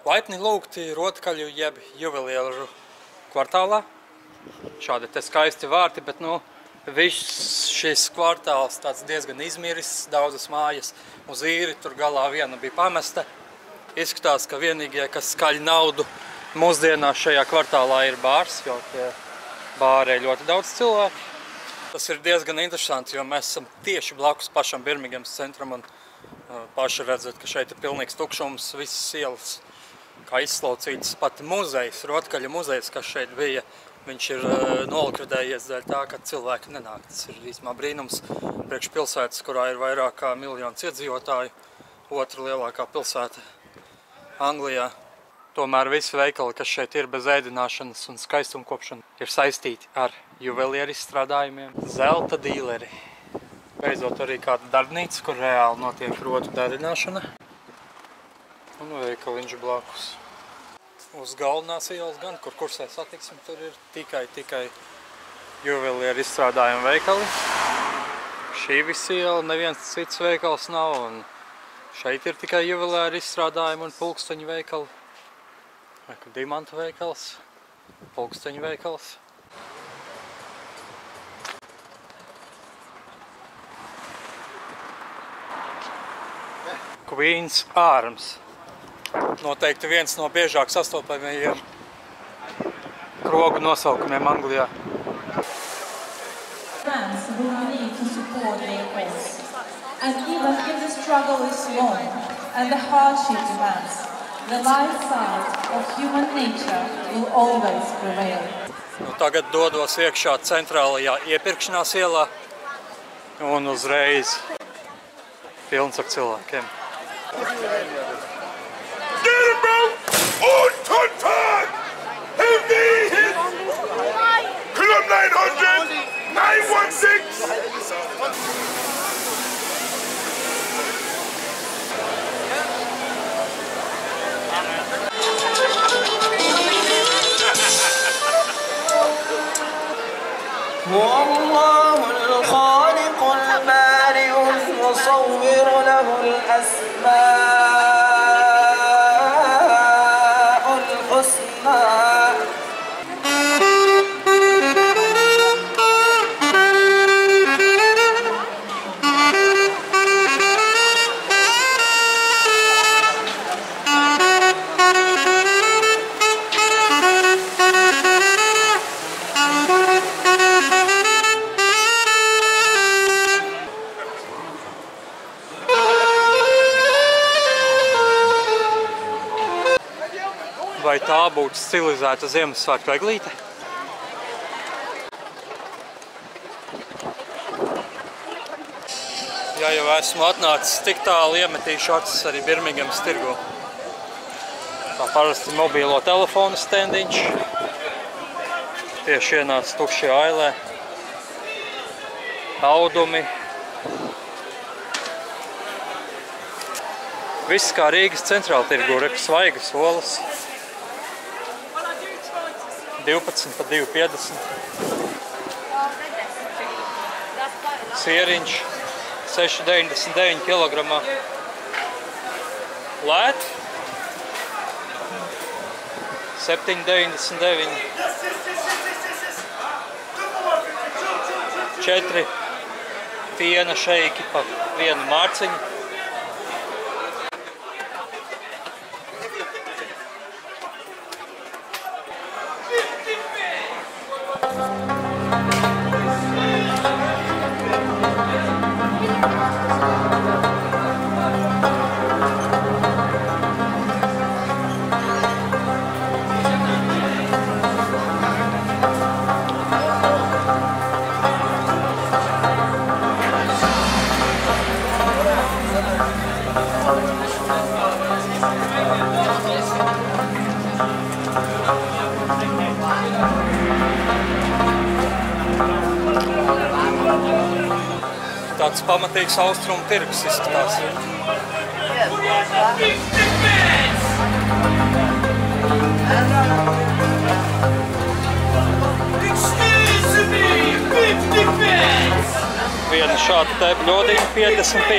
Laipni lūgti Rotkaļu jeb juvelieru kvartālā. Šādi te skaisti vārti, bet viss šis kvartāls tāds diezgan izmiris, daudzas mājas uz īri, tur galā viena bija pamesta. Izskatās, ka vienīgie, kas skaļ naudu mūsdienās šajā kvartālā ir bārs, jo pie bārē ļoti daudz cilvēku. Tas ir diezgan interesanti, jo mēs esam tieši blakus pašam Birmingemas centram un paši redzat, ka šeit ir pilnīgs tukšums, visas ielas kā izslaucītas, pat muzejs, Rotkaļu muzejs, kas šeit bija, viņš ir nolikvidējies dēļ tā, ka cilvēki nenāk. Tas ir īstenībā brīnums priekš pilsētas, kurā ir vairāk kā 1 miljons iedzīvotāju, otra lielākā pilsēta Anglijā. Tomēr visi veikali, kas šeit ir bez ēdināšanas un skaistumkopšana, ir saistīti ar juvelieru izstrādājumiem. Zelta dīleri. Beidzot arī kāda darbnīca, kur reāli notiek rotu darbināšana. Un veikaliņš blakus. Uz galvenās ielas gan, kur kursē satiksim, tur ir tikai juvelieru izstrādājumu veikali. Šī visa iela, neviens cits veikals nav, un šeit ir tikai juvelieru izstrādājumi un pulksteņu veikali. Dimantu veikals, pulksteņu veikals. Queen's Arms. Noteikti viens no biežāk sastopamajiem krogu nosaukumiem Anglijā. Fans who need to support their cause. And even if the struggle is long and the hardship demands, the light side of human nature will always prevail. Tagad dodos iekšā centrālajā iepirkšanās ielā un uzreiz pilns ar cilvēkiem. Club 900, 916. والله الخالق البارئ المصور له الأسماء الحسنى. Vai tā būtu stilizēta Ziemassvētku eglīte? Ja jau esmu atnācis tik tālu, iemetīšu acis arī Birmingemas tirgu. Kā parasti mobīlo telefonu stendiņš. Tieši ienāca tukšajā ailē. Audumi. Viss kā Rīgas centrāla tirgu, svaigas olas. 12 pa 2,50. Sieriņš 6,99 kilogramā. Lēt 7,99. 4 piena šeiki pa 1 mārciņu. Tāds pamatīgs austrumu tirgus izskatās. Viena šāda te bļodiņa 50p.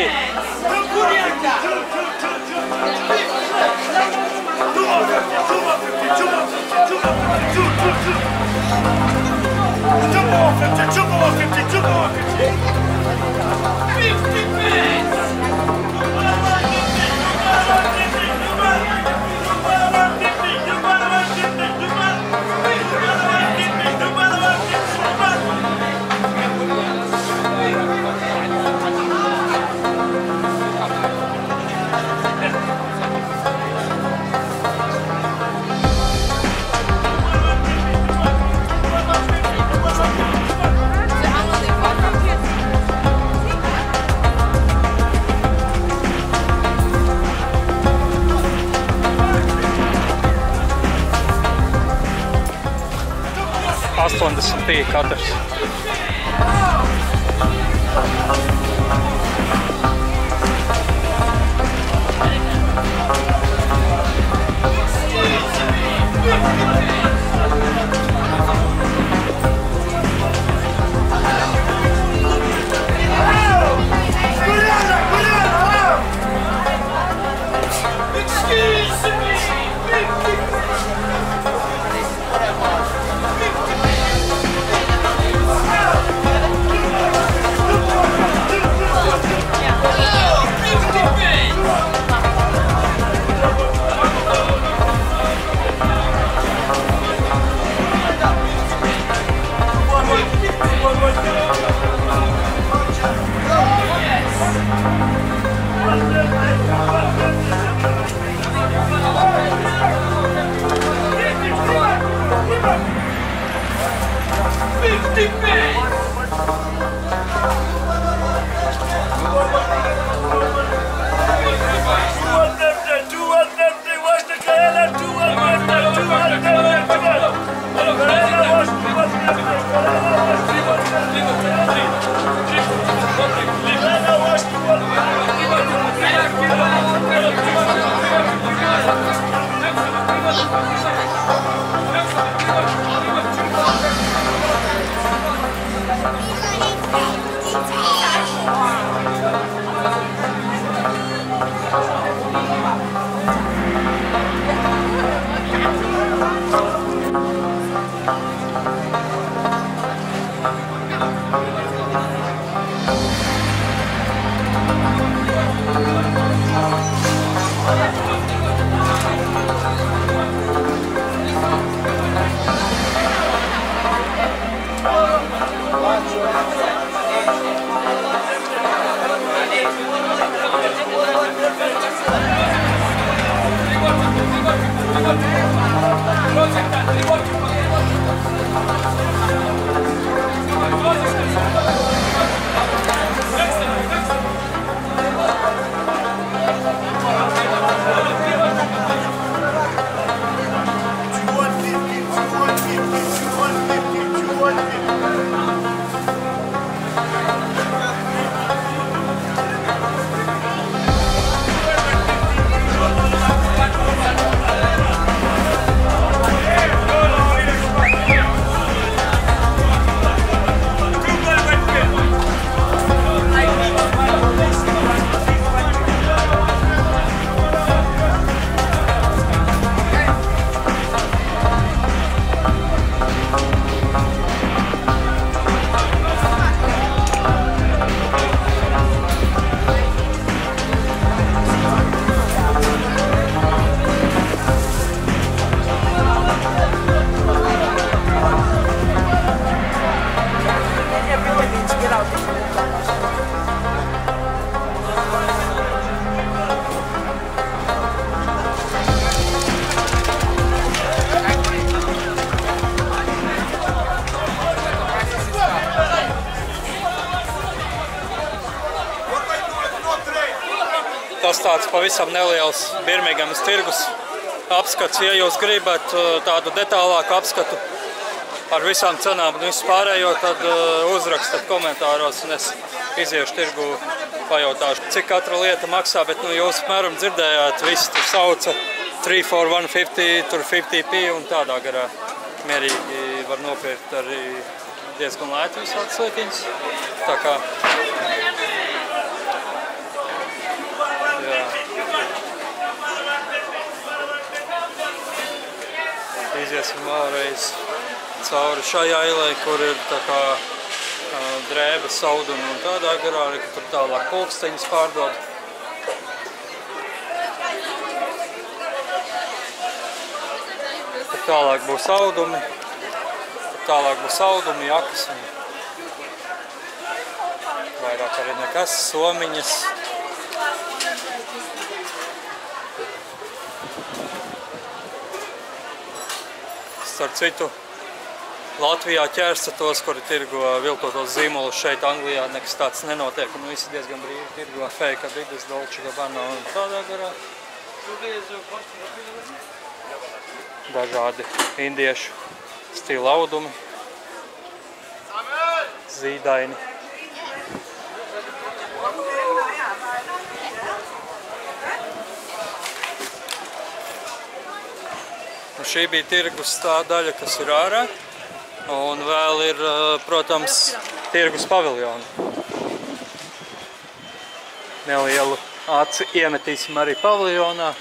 $80 katrs. Tas tāds pavisam neliels Birmingemas tirgus apskats. Ja jūs gribat tādu detālāku apskatu ar visām cenām un visu pārējo, tad uzrakstat komentāros un es iziešu tirgu, pajautāšu, cik katra lieta maksā, bet jūs apmēram dzirdējāt, visi tur sauca 3 for 150, tur 50p un tādā garā. Mierīgi var nopirkt arī diezgan lēti visādas lietiņas. Tā kā Iziesim vēlreiz cauri šai ailai, kur ir tā kā drēbes, audumi un tādā garā, arī tur tālāk pulksteņus pārdod. Tur tālāk būs audumi, jakas un vairāk arī nekas, somiņas. Starp citu, Latvijā ķērsatos, kuri tirgo viltotos zīmolus, šeit Anglijā nekas tāds nenotiek, un visi diezgan brīvi tirgo fake Adidas, Dolce Gabbana un tādā garā. Dažādi indiešu stila audumi, zīdaini. Šī bija tirgus tā daļa, kas ir ārā, un vēl ir, protams, tirgus paviljoni. Nelielu aci iemetīsim arī paviljonā.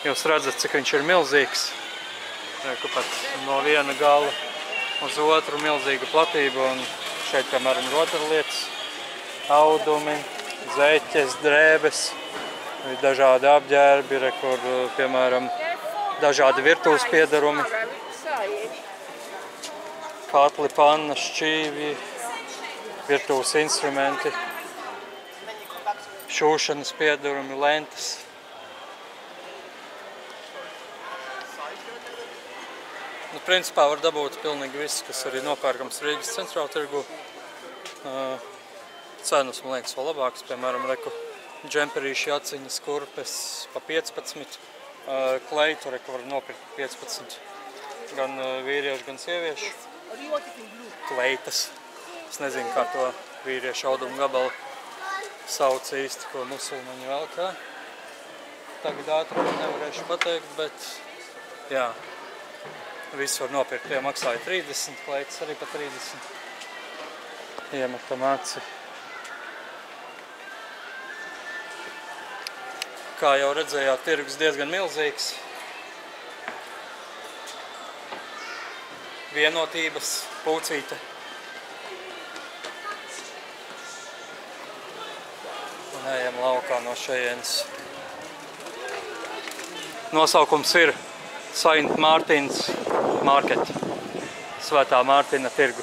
Jūs redzat, cik viņš ir milzīgs. Pat no viena gala uz otru milzīga platība, un šeit, piemēram, rotaļlietas, audumi, zeķes, drēbes, dažādi apģērbi, kur, piemēram, dažādi virtuves piedarumi, katli, panna, šķīvi, virtuves instrumenti, šūšanas piedarumi, lentas. Principā var dabūt pilnīgi viss, kas arī nopērkams Rīgas centrāla tirgu. Cenas, man liekas, vēl labākas, piemēram, džemperīši, aciņas, kurpes pa 15. Kleitu, var nopirkt 15. Gan vīriešu, gan sieviešu. Kleitas. Es nezinu, kā to vīriešu audumu gabalu sauc īsti, ko musulmaņi vēl kā. Tagad ātrumu nevarēšu pateikt, bet jā. Viss var nopirkt. Tie maksāja 30, kleitas arī pa 30. Iemetam aci. Kā jau redzējāt, tirgus diezgan milzīgs. Vienotības pūcīte. Un ejam laukā no šejienes. Nosaukums ir St. Martin's Market, Svētā Mārtiņa tirgu.